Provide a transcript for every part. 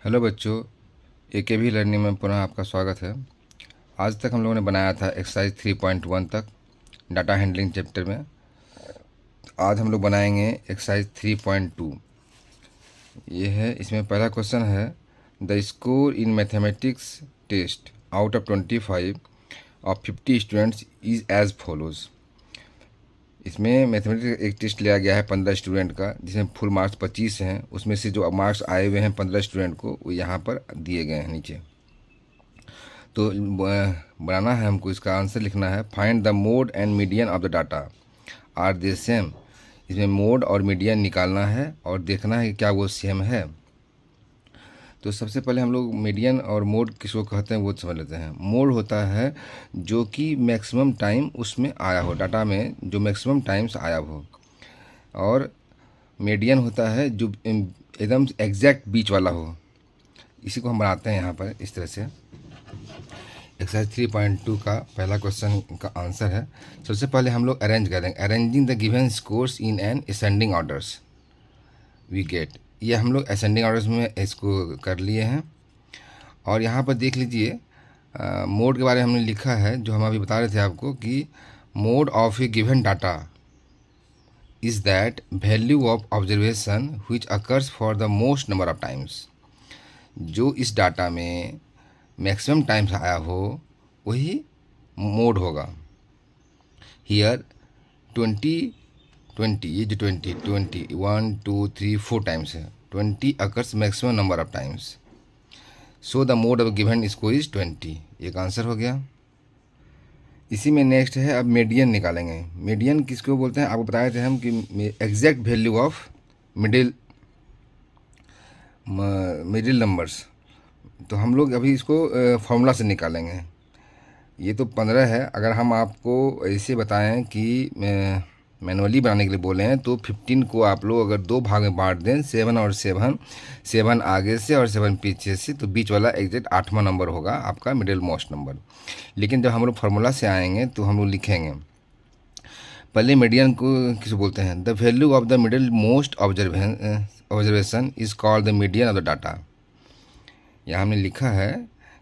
Hello बच्चों, AKV learning में पुनः आपका स्वागत है। आज तक हम लोगों ने बनाया था एक्सरसाइज 3.1 तक डाटा हैंडलिंग चैप्टर में। आज हम लोग बनाएंगे एक्सरसाइज 3.2। ये है, इसमें पहला क्वेश्चन है the score in mathematics test out of 25 of 50 students is as follows. इसमें मैथमेटिक्स एक टेस्ट लिया गया है 15 स्टूडेंट का, जिसमें फुल मार्क्स 25 हैं। उसमें से जो मार्क्स आए हुए हैं 15 स्टूडेंट को, वो यहाँ पर दिए गए हैं नीचे। तो बनाना है हमको, इसका आंसर लिखना है। Find the mode and median of the data are they same. इसमें मोड और मीडियन निकालना है और देखना है कि क्या वो सेम है। तो सबसे पहले हम लोग मीडियन और मोड किसको कहते हैं वो समझ लेते हैं। मोड होता है जो कि मैक्सिमम टाइम उसमें आया हो, डाटा में जो मैक्सिमम टाइम्स आया हो, और मीडियन होता है जो एकदम एग्जैक्ट बीच वाला हो। इसी को हम बनाते हैं यहाँ पर इस तरह से। एक्सरसाइज 3.2 का पहला क्वेश्चन का आंसर है। सबसे पहले हम लोग अरेंज करेंगे। Arranging the given scores in an ascending orders we get. ये हम लोग असेंडिंग ऑर्डर्स में इसको कर लिए हैं। और यहाँ पर देख लीजिए, मोड के बारे में हमने लिखा है, जो हम अभी बता रहे थे आपको कि mode of A given data is that value of observation which occurs for the most number of times. जो इस डाटा में मैक्सिमम टाइम्स आया हो वही मोड होगा। हियर 20 ये जो 20 1 2 3 4 टाइम्स है, 20 occurs maximum number of times. So the mode of given score is 20। एक आंसर हो गया। इसी में नेक्स्ट है, अब मीडियन निकालेंगे। मीडियन किसको बोलते हैं, आपको बताए थे हम कि exact value of middle numbers. तो हम लोग अभी इसको फॉर्मूला से निकालेंगे। ये तो 15 है। अगर हम आपको ऐसे बताएं कि मैनुअली बनाने के लिए बोले हैं, तो 15 को आप लोग अगर दो भाग में बांट दें, 7 और 7 आगे से और 7 पीछे से, तो बीच वाला एग्जैक्ट 8वां नंबर होगा आपका मिडिल मोस्ट नंबर। लेकिन जब हम लोग फार्मूला से आएंगे तो हम लोग लिखेंगे, पहले मीडियन को किसे बोलते हैं, the value of the middle most observation is called the median of the data. यहाँ हमने लिखा है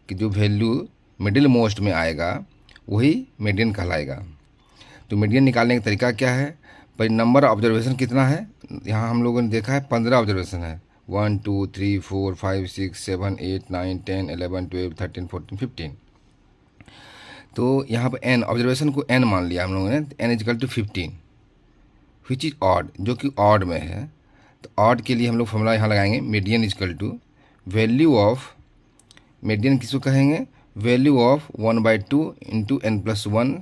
कि जो वैल्यू मिडिल मोस्ट में आएगा वही मीडियन कहलाएगा। तो मीडियन निकालने का तरीका क्या है, पर नंबर ऑब्जर्वेशन कितना है, यहाँ हम लोगों ने देखा है 15 ऑब्जर्वेशन है। 1 2 3 4 5 6 7 8 9 10 11 12 13 14 15। तो यहाँ पर n ऑब्जर्वेशन को n मान लिया हम लोगों ने, n equal to 15 which is odd, जो कि ऑड में है। तो ऑड के लिए हम लोग फॉर्मूला यहाँ लगाएंगे, median equal to value of, median किसको कहेंगे, value of 1/2 into n+1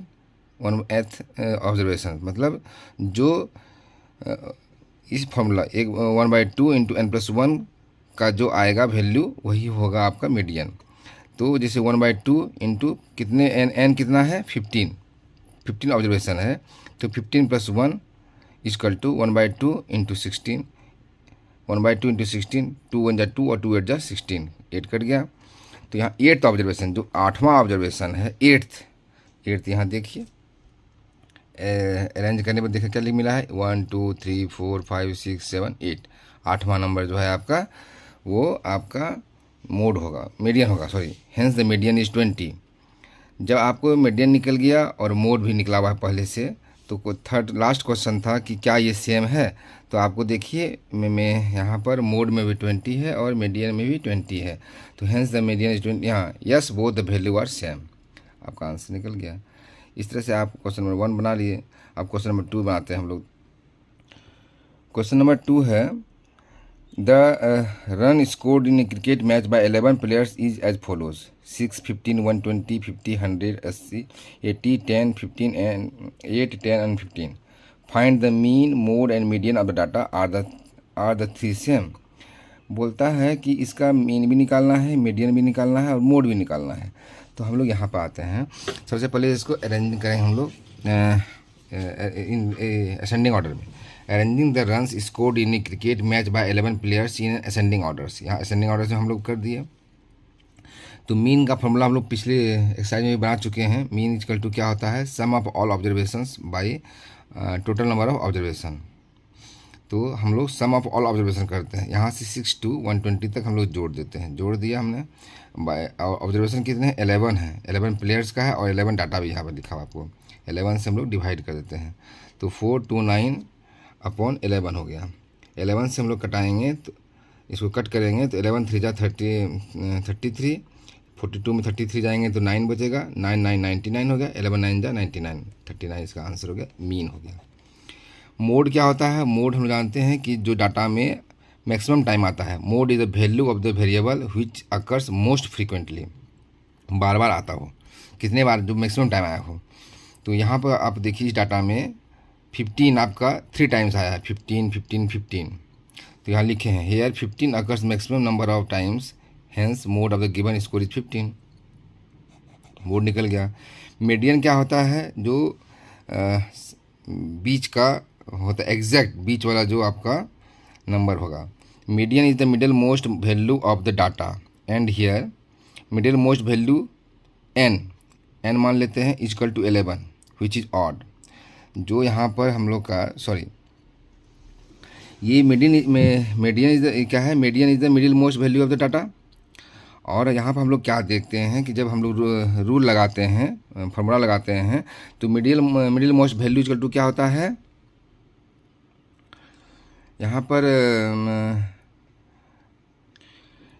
1/8 observation. मतलब जो इस फॉर्मूला एक 1/2 इंटू n+1 का जो आएगा वैल्यू, वही होगा आपका मीडियन। तो जैसे 1/2 इंटू कितने n कितना है 15 ऑब्जर्वेशन है, तो 15 + 1 इजकल टू 1/2 इंटू 16, 1/2 इंटू 16, 2 1 जा 2 और 2 8 जा 16, 8 कट गया। तो यहाँ 8th ऑब्जर्वेशन, जो 8वां ऑब्जर्वेशन है, 8th यहाँ देखिए, अरेंज करने पर देखिए क्या लिख मिला है, 1 2 3 4 5 6 7 8। 8वां नंबर जो है आपका, वो आपका मोड होगा, मीडियन होगा, sorry. Hence the median is 20। जब आपको मीडियन निकल गया और मोड भी निकला हुआ है पहले से, तो थर्ड लास्ट क्वेश्चन था कि क्या ये सेम है। तो आपको देखिए, मैं यहाँ पर मोड में भी 20 है और मीडियन में भी 20 है। तो हेंस द मीडियन इज 20। यहाँ yes both the value are same, आपका आंसर निकल गया। इस तरह से आप क्वेश्चन नंबर 1 बना लिए। अब क्वेश्चन नंबर 2 बनाते हैं हम लोग। क्वेश्चन नंबर 2 है, the run scored in a cricket match by 11 players is as follows: 6 15 120 50 100 80 80 10 15 and 8 10 and 15। Find the mean mode and median of the data are the three same. बोलता है कि इसका mean भी निकालना है, मीडियन भी निकालना है और मोड भी निकालना है। तो हम लोग यहाँ पर आते हैं। सबसे पहले इसको अरेंज करें हम लोग इन असेंडिंग ऑर्डर में। Arranging the runs scored in a cricket match by 11 players in ascending orders. यहाँ असेंडिंग ऑर्डर से हम लोग कर दिए। तो मीन का फॉर्मूला हम लोग पिछले एक्सरसाइज में भी बना चुके हैं। मीन इक्वल टू क्या होता है, sum of all observations by total number of observation. तो हम लोग सम ऑफ ऑल ऑब्जर्वेशन करते हैं। यहाँ से 6 to 120 तक हम लोग जोड़ देते हैं। जोड़ दिया हमने। ऑब्जर्वेशन कितने हैं? 11 है। 11 प्लेयर्स का है और 11 डाटा भी यहाँ पर लिखा हुआ आपको। 11 से हम लोग डिवाइड कर देते हैं, तो 429/11 हो गया। 11 से हम लोग कटाएंगे, तो इसको कट करेंगे तो 11 3 जा 33, 42 में 33 जाएंगे तो 9 बचेगा। 9 9 99 हो गया। 11 9 जा 99, 39 इसका आंसर हो गया, मीन हो गया। मोड क्या होता है? मोड हम जानते हैं कि जो डाटा में मैक्सिमम टाइम आता है। Mode is the value of the variable which occurs most frequently, बार बार आता हो, कितने बार जो मैक्सिमम टाइम आया हो। तो यहाँ पर आप देखिए इस डाटा में 15 आपका 3 टाइम्स आया है। 15 15 15, तो यहाँ लिखे हैं here 15 occurs maximum number of times, hence mode of the given score is 15। Mode निकल गया। मीडियन क्या होता है? जो बीच का होता है, एग्जैक्ट बीच वाला जो आपका नंबर होगा। Median is the middle most value of the data, and here middle most value n मान लेते हैं equal to 11 which is odd. जो यहाँ पर हम लोग का ये मीडियन इज क्या है? Median is the middle most value of the data. और यहाँ पर हम लोग क्या देखते हैं कि जब हम लोग रूल लगाते हैं, फॉर्मूला लगाते हैं, तो middle most value equal to क्या होता है? यहाँ पर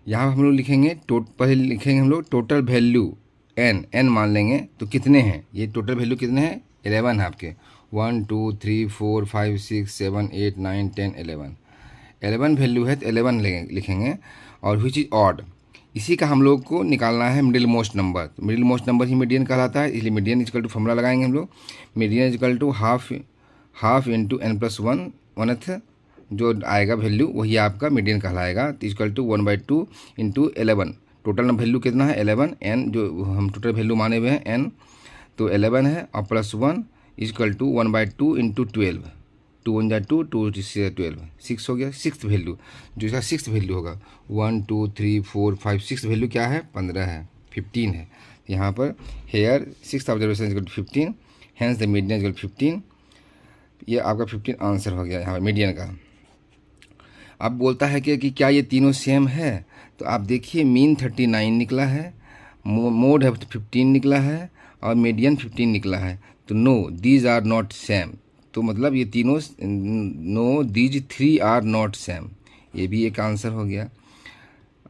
हम लोग लिखेंगे पहले लिखेंगे हम लोग टोटल वैल्यू n मान लेंगे। तो कितने हैं? ये टोटल वैल्यू कितने हैं? 11 है आपके। 1 2 3 4 5 6 7 8 9 10 11 वैल्यू है, तो 11 लिखेंगे। और विच इज ऑड, इसी का हम लोग को निकालना है मिडिल मोस्ट नंबर। तो मिडिल मोस्ट नंबर ही मीडियन कहलाता है, इसलिए मीडियन इक्वल टू फॉर्मूला लगाएंगे हम लोग। Median equal to half into n+1 1th जो आएगा वैल्यू वही आपका मीडियन कहलाएगा। तो equal to 1/2 into 11। Total value कितना है? 11 n जो हम टोटल वैल्यू माने हुए हैं n, तो 11 है और +1 इक्वल टू 1/2 इंटू 12। 2 1 जा 2, 2 6 12, 6 हो गया। सिक्स वैल्यू जो इसका सिक्स वैल्यू होगा 1 2 3 4 5 6 वैल्यू क्या है? 15 है, 15 है। यहाँ पर here 6th observation equal to 15, hence the median equal to 15। ये आपका 15 आंसर हो गया यहाँ पर मीडियन का। अब बोलता है कि क्या ये तीनों सेम है? तो आप देखिए मीन 39 निकला है, मोड है 15 निकला है और मीडियन 15 निकला है। तो no these are not same. तो मतलब ये तीनों no these 3 are not same, ये भी एक आंसर हो गया।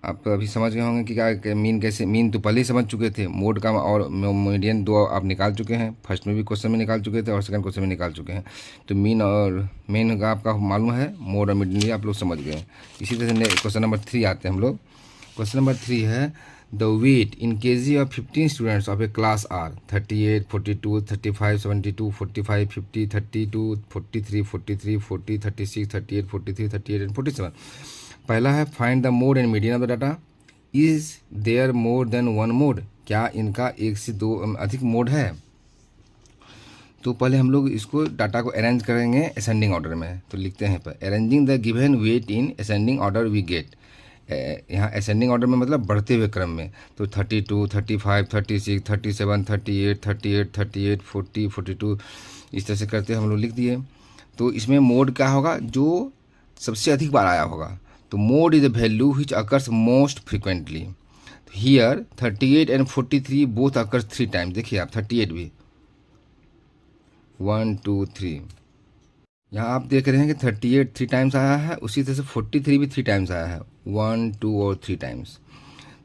आप अभी समझ गए होंगे कि क्या मीन कैसे, मीन तो पहले ही समझ चुके थे, मोड का और मीडियन दो आप निकाल चुके हैं। फर्स्ट में भी क्वेश्चन में निकाल चुके थे और सेकंड क्वेश्चन में निकाल चुके हैं। तो मीन और मेन का आपका मालूम है, मोड और मीडियन भी आप लोग समझ गए। इसी तरह से क्वेश्चन नंबर 3 आते हैं हम लोग। क्वेश्चन नंबर 3 है the weight in KG of 15 students of a class are 38 42 35 72 45 50 32 43 43 40 36 38 43 38 and 47। पहला है find the mode and median of the data. Is there more than one mode, क्या इनका एक से दो अधिक मोड है? तो पहले हम लोग इसको डाटा को अरेंज करेंगे असेंडिंग ऑर्डर में। तो लिखते हैं पर arranging the given weight in ascending order we get. यहाँ असेंडिंग ऑर्डर में मतलब बढ़ते हुए क्रम में। तो 32 35 36 37 38 38 38 40 42 इस तरह से करते हम लोग लिख दिए। तो इसमें मोड क्या होगा? जो सबसे अधिक बार आया होगा। तो mode is the value which occurs most frequently. Here 38 and 43 both occurs 3 times. देखिए आप 38 भी 1 2 3, यहाँ आप देख रहे हैं कि 38 3 टाइम्स आया है, उसी तरह से 43 भी 3 टाइम्स आया है, 1 2 और 3 टाइम्स।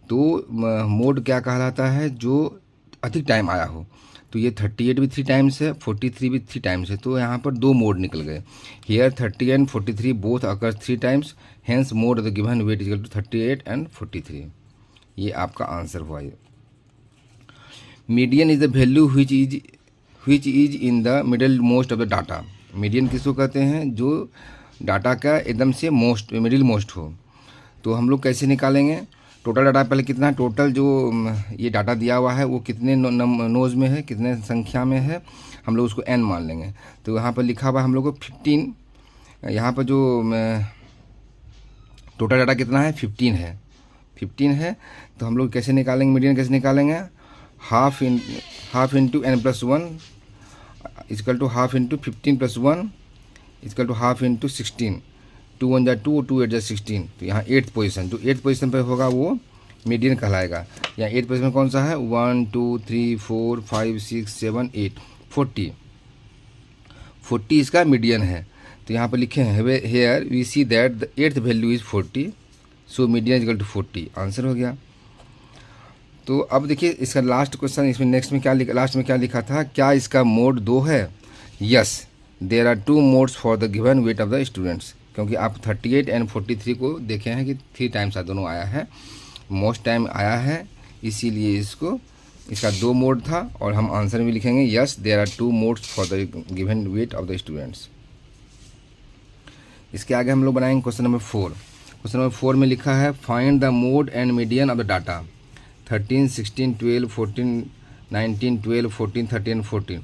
तो मोड क्या कहलाता है? जो अधिक टाइम आया हो। तो ये 38 भी 3 टाइम्स है, 43 भी 3 टाइम्स है। तो यहाँ पर 2 मोड निकल गए। Here 30 and 43 both occurs 3 times, hence mode the given weight is equal to 38 and 43। ये आपका आंसर हुआ। ये median is the value which is in the middle most of the data. Median किसको कहते हैं? जो डाटा का एकदम से मिडिल मोस्ट हो। तो हम लोग कैसे निकालेंगे? टोटल डाटा पहले कितना है? टोटल जो ये डाटा दिया हुआ है वो कितने नोज में है, कितने संख्या में है, हम लोग उसको n मान लेंगे। तो यहाँ पर लिखा हुआ है हम लोग को 15। यहाँ पर जो टोटल डाटा कितना है? 15 है। 15 है। तो हम लोग कैसे निकालेंगे मीडियन? कैसे निकालेंगे? Half into n+1 equal to half into 15 + 1 equal to half into 16। 2 1 जा 2, 2 8 जा 16, तो यहाँ 8th पोजीशन, जो 8th पोजीशन पर होगा वो मीडियन कहलाएगा। यहाँ 8th पोजीशन कौन सा है, 1 2 3 4 5 6 7 8, 40 इसका मीडियन है। तो यहाँ पर लिखे हैं here we see that the 8th value is 40, so median equal to 40, answer हो गया। तो अब देखिए इसका लास्ट क्वेश्चन, इसमें नेक्स्ट में क्या लिखा, लास्ट में क्या लिखा था, क्या इसका मोड 2 है? Yes, there are 2 modes for the given weight of the students, क्योंकि आप 38 एंड 43 को देखे हैं कि 3 टाइम्स दोनों आया है, मोस्ट टाइम आया है, इसीलिए इसका 2 मोड था। और हम आंसर में लिखेंगे yes there are 2 modes for the given weight of the students. इसके आगे हम लोग बनाएंगे क्वेश्चन नंबर 4। क्वेश्चन नंबर 4 में लिखा है find the mode and median of the data 13 16 12 14 19 12 14 13 14।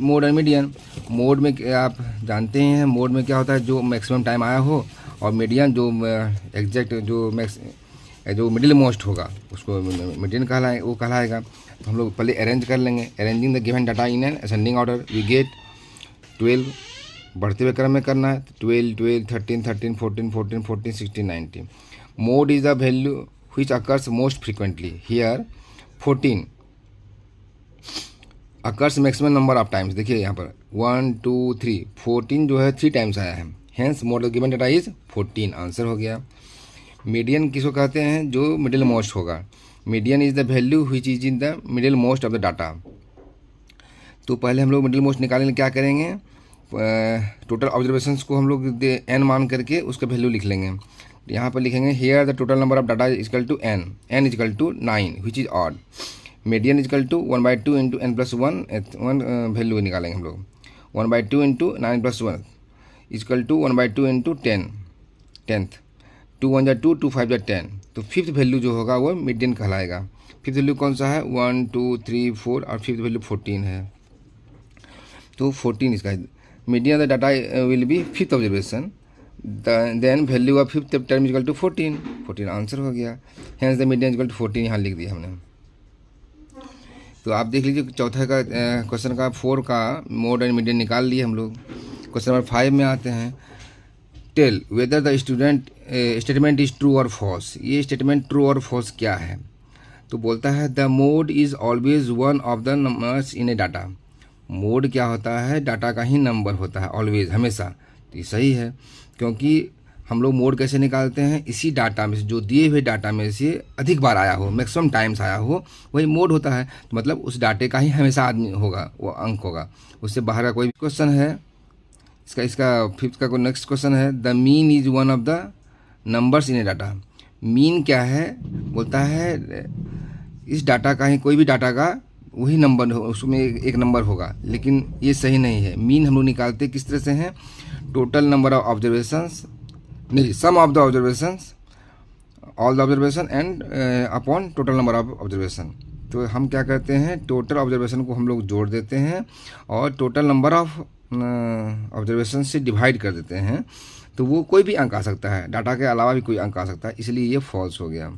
Mode and median, mode में आप जानते हैं मोड में क्या होता है, जो मैक्सिमम टाइम आया हो, और मीडियन जो एग्जैक्ट जो मिडिल मोस्ट होगा उसको मीडियन कहलाएगा। तो हम लोग पहले अरेंज कर लेंगे। Arranging the given data in an ascending order we get 12, बढ़ते हुए क्रम में करना है, 12 12 13 13 14 14 14 16 19। Mode is the value which occurs most frequently. Here 14 occurs maximum number of times। देखिए यहाँ पर 1 2 3 14 जो है 3 टाइम्स आया है, hence mode of given data is 14, answer हो गया। मीडियन किसको कहते हैं, जो मिडिल मोस्ट होगा। Median is the value which is in the middle most of the data। तो पहले हम लोग मिडिल मोस्ट निकालने क्या करेंगे, टोटल ऑब्जर्वेशंस को हम लोग n मान करके उसका वैल्यू लिख लेंगे। यहाँ पर लिखेंगे here the total number of data is equal to n is equal to 9 which is odd. Median is equal to 1/2 into n plus 1 value निकालेंगे हम लोग, 1/2 into 9 plus 1 is equal to 1/2 into 10th, 2 1 जा 2 2 5 जा 10। तो 5th value जो होगा वो median कहलाएगा। 5th वैल्यू कौन सा है, 1 2 3 4 और 5th वैल्यू 14 है। तो 14 इसका median the data will be 5th observation, then value of 5th term equal to 14 answer हो गया। Hence the median equal to 14 यहाँ लिख दिया हमने। तो आप देख लीजिए चौथा का क्वेश्चन का 4 का मोड एंड मीडियन निकाल लिए हम लोग। क्वेश्चन नंबर 5 में आते हैं, tell whether the statement is true और फॉल्स। ये स्टेटमेंट ट्रू और फॉल्स क्या है, तो बोलता है the mode is always one of the numbers in a data. Mode क्या होता है, डाटा का ही नंबर होता है ऑलवेज, हमेशा। तो ये सही है, क्योंकि हम लोग मोड कैसे निकालते हैं, इसी डाटा में से जो दिए हुए डाटा में से अधिक बार आया हो, मैक्सिमम टाइम्स आया हो, वही मोड होता है। तो मतलब उस डाटे का ही हमेशा आदमी होगा, वो अंक होगा, उससे बाहर का कोई क्वेश्चन है। इसका 5th का कोई नेक्स्ट क्वेश्चन है, the mean is one of the numbers in a data. Mean क्या है, बोलता है इस डाटा का ही, कोई भी डाटा का वही नंबर, उसमें एक नंबर होगा, लेकिन ये सही नहीं है। मीन हम लोग निकालते किस तरह से हैं, टोटल नंबर ऑफ ऑब्जर्वेशंस, नहीं, sum of the observations, all the observation and upon total number of observation. तो हम क्या करते हैं, टोटल ऑब्जर्वेशन को हम लोग जोड़ देते हैं और टोटल नंबर ऑफ ऑब्जर्वेशन से डिवाइड कर देते हैं। तो वो कोई भी अंक आ सकता है, डाटा के अलावा भी कोई अंक आ सकता है, इसलिए ये फॉल्स हो गया।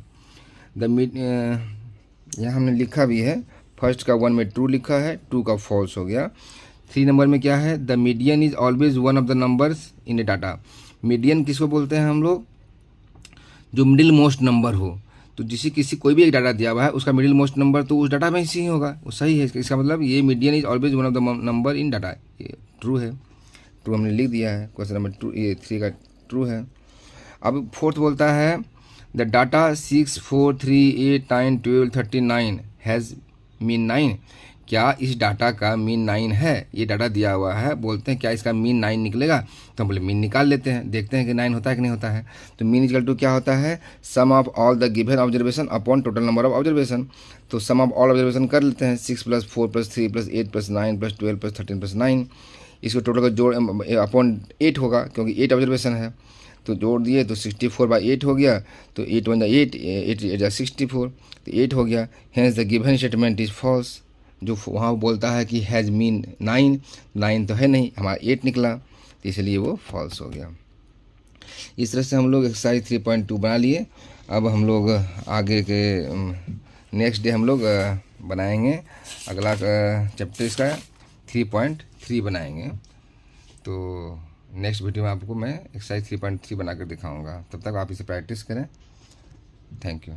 यहाँ हमने लिखा भी है, फर्स्ट का 1 में ट्रू लिखा है, 2 का फॉल्स हो गया। 3 नंबर में क्या है, the median is always one of the numbers in a data. Median किसको बोलते हैं हम लोग, जो मिडिल मोस्ट नंबर हो। तो किसी कोई भी एक डाटा दिया हुआ है, उसका मिडिल मोस्ट नंबर तो उस डाटा में ही होगा, वो सही है। इसका मतलब ये median is always one of the number in data, ये ट्रू है। ट्रू हमने लिख दिया है, क्वेश्चन नंबर 2 ये 3 का ट्रू है। अब 4th बोलता है द डाटा 6 4 3 8 9 12 39 हैज़ मीन 9। क्या इस डाटा का मीन 9 है, ये डाटा दिया हुआ है, बोलते हैं क्या इसका मीन 9 निकलेगा। तो हम बोले मीन निकाल लेते हैं, देखते हैं कि 9 होता है कि नहीं होता है। तो मीन इक्वल टू क्या होता है, sum of all the given observation upon total number of observation. तो सम ऑफ ऑल ऑब्जर्वेशन कर लेते हैं, 6 + 4 + 3 + 8 + 9 + 12 + 13 + 9। इसको टोटल का जोड़ अपॉन 8 होगा, क्योंकि 8 ऑब्जर्वेशन है। तो जोड़ दिए तो 64/8 हो गया। तो 8 1 8 8 8 64, तो 8 हो गया। Hence the given statement is false. जो वहाँ बोलता है कि हैज़ मीन 9 तो है नहीं, हमारा 8 निकला, तो इसलिए वो फॉल्स हो गया। इस तरह से हम लोग एक्सरसाइज 3.2 बना लिए। अब हम लोग आगे के नेक्स्ट डे हम लोग बनाएंगे अगला चैप्टर, इसका 3.3 बनाएंगे। तो नेक्स्ट वीडियो में आपको मैं एक्सरसाइज 3.3 बना कर दिखाऊँगा। तब तक आप इसे प्रैक्टिस करें। Thank you.